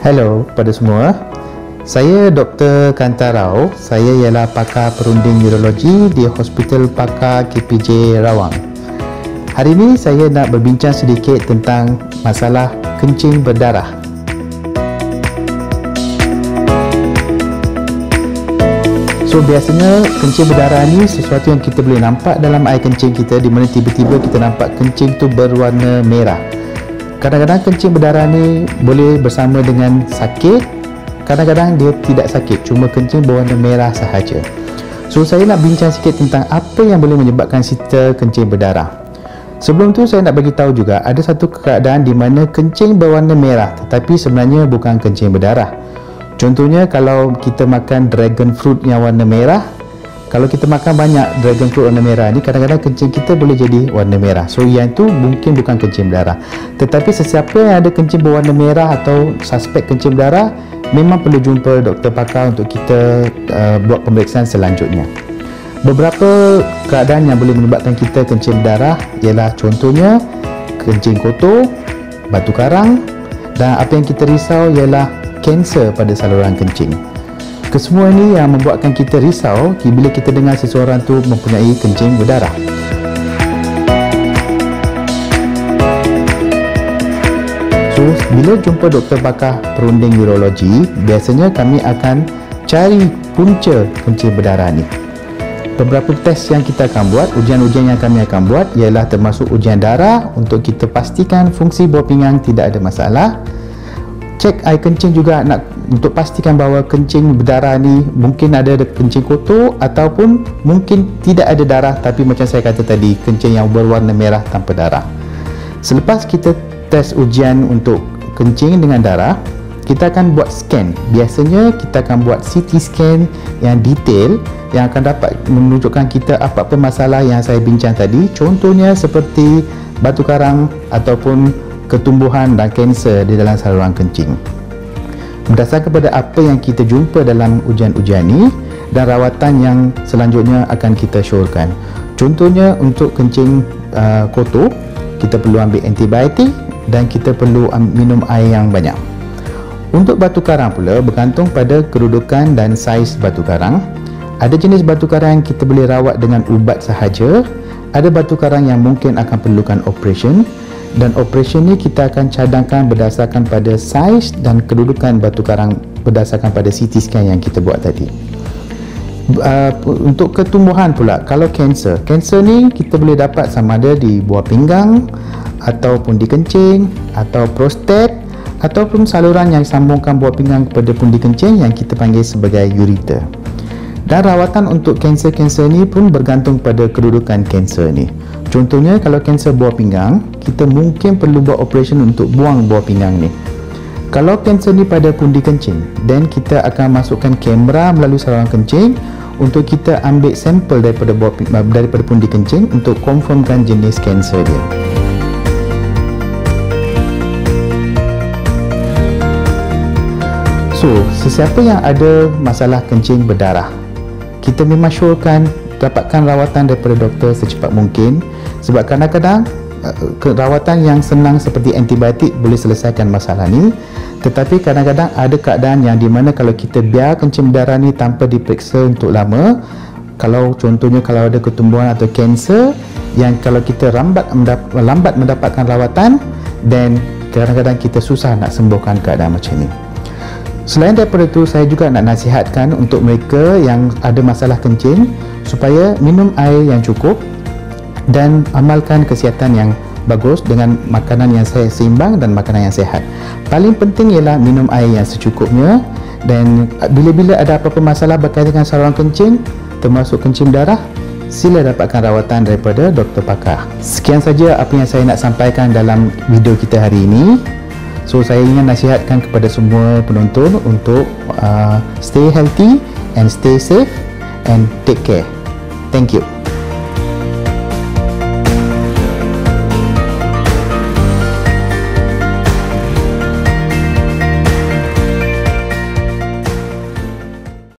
Hello kepada semua. Saya Dr. Kantarau. Saya ialah pakar perunding neurologi di Hospital Pakar KPJ Rawang. Hari ini saya nak berbincang sedikit tentang masalah kencing berdarah. So biasanya kencing berdarah ni sesuatu yang kita boleh nampak dalam air kencing kita, di mana tiba-tiba kita nampak kencing tu berwarna merah. Kadang-kadang kencing berdarah ni boleh bersama dengan sakit, kadang-kadang dia tidak sakit, cuma kencing berwarna merah sahaja. So saya nak bincang sikit tentang apa yang boleh menyebabkan kita kencing berdarah. Sebelum tu saya nak bagi tahu juga ada satu keadaan di mana kencing berwarna merah tetapi sebenarnya bukan kencing berdarah. Contohnya kalau kita makan dragon fruit yang warna merah, kalau kita makan banyak dragon fruit warna merah ni, kadang-kadang kencing kita boleh jadi warna merah. So yang tu mungkin bukan kencing berdarah. Tetapi sesiapa yang ada kencing berwarna merah atau suspek kencing berdarah, memang perlu jumpa doktor pakar untuk kita buat pemeriksaan selanjutnya. Beberapa keadaan yang boleh menyebabkan kita kencing berdarah ialah contohnya kencing kotor, batu karang, dan apa yang kita risau ialah kanser pada saluran kencing. Kesemua ini yang membuatkan kita risau bila kita dengar seseorang tu mempunyai kencing berdarah. So, bila jumpa doktor pakar perunding neurologi, biasanya kami akan cari punca kencing berdarah ni. Beberapa test yang kita akan buat, ujian-ujian yang kami akan buat ialah termasuk ujian darah untuk kita pastikan fungsi buah pinggang tidak ada masalah. Cek air kencing juga untuk pastikan bahawa kencing berdarah ni mungkin ada kencing kotor ataupun mungkin tidak ada darah tapi macam saya kata tadi, kencing yang berwarna merah tanpa darah. Selepas kita test ujian untuk kencing dengan darah, kita akan buat scan. Biasanya kita akan buat CT scan yang detail yang akan dapat menunjukkan kita apa-apa masalah yang saya bincang tadi, contohnya seperti batu karang ataupun ketumbuhan dan kanser di dalam saluran kencing. Berdasarkan kepada apa yang kita jumpa dalam ujian-ujian ni dan rawatan yang selanjutnya akan kita syorkan. Contohnya untuk kencing kotor, kita perlu ambil antibiotik dan kita perlu minum air yang banyak. Untuk batu karang pula bergantung pada kedudukan dan saiz batu karang. Ada jenis batu karang yang kita boleh rawat dengan ubat sahaja. Ada batu karang yang mungkin akan perlukan operation, dan operasi ni kita akan cadangkan berdasarkan pada saiz dan kedudukan batu karang berdasarkan pada CT scan yang kita buat tadi. Untuk ketumbuhan pula, kalau kanser ni kita boleh dapat sama ada di buah pinggang ataupun di kencing atau prostat ataupun saluran yang sambungkan buah pinggang kepada pundi kencing yang kita panggil sebagai ureter. Dan rawatan untuk kanser-kanser ni pun bergantung pada kedudukan kanser ni. Contohnya kalau kanser buah pinggang, kita mungkin perlu buat operation untuk buang buah pinggang ni. Kalau kanser ni pada pundi kencing, then kita akan masukkan kamera melalui saluran kencing untuk kita ambil sampel daripada pundi kencing untuk confirmkan jenis kanser dia. So, sesiapa yang ada masalah kencing berdarah, kita memang syorkan dapatkan rawatan daripada doktor secepat mungkin, sebab kadang-kadang rawatan yang senang seperti antibiotik boleh selesaikan masalah ni, tetapi kadang-kadang ada keadaan yang di mana kalau kita biar kencing berdarah ni tanpa diperiksa untuk lama, contohnya kalau ada ketumbuhan atau kanser yang kalau kita lambat mendapatkan rawatan, dan kadang-kadang kita susah nak sembuhkan keadaan macam ni. Selain daripada itu, saya juga nak nasihatkan untuk mereka yang ada masalah kencing supaya minum air yang cukup dan amalkan kesihatan yang bagus dengan makanan yang seimbang dan makanan yang sihat. Paling penting ialah minum air yang secukupnya, dan bila-bila ada apa-apa masalah berkaitan dengan saluran kencing termasuk kencing darah, sila dapatkan rawatan daripada doktor pakar. Sekian saja apa yang saya nak sampaikan dalam video kita hari ini. So saya ingin nasihatkan kepada semua penonton untuk stay healthy and stay safe and take care. Thank you.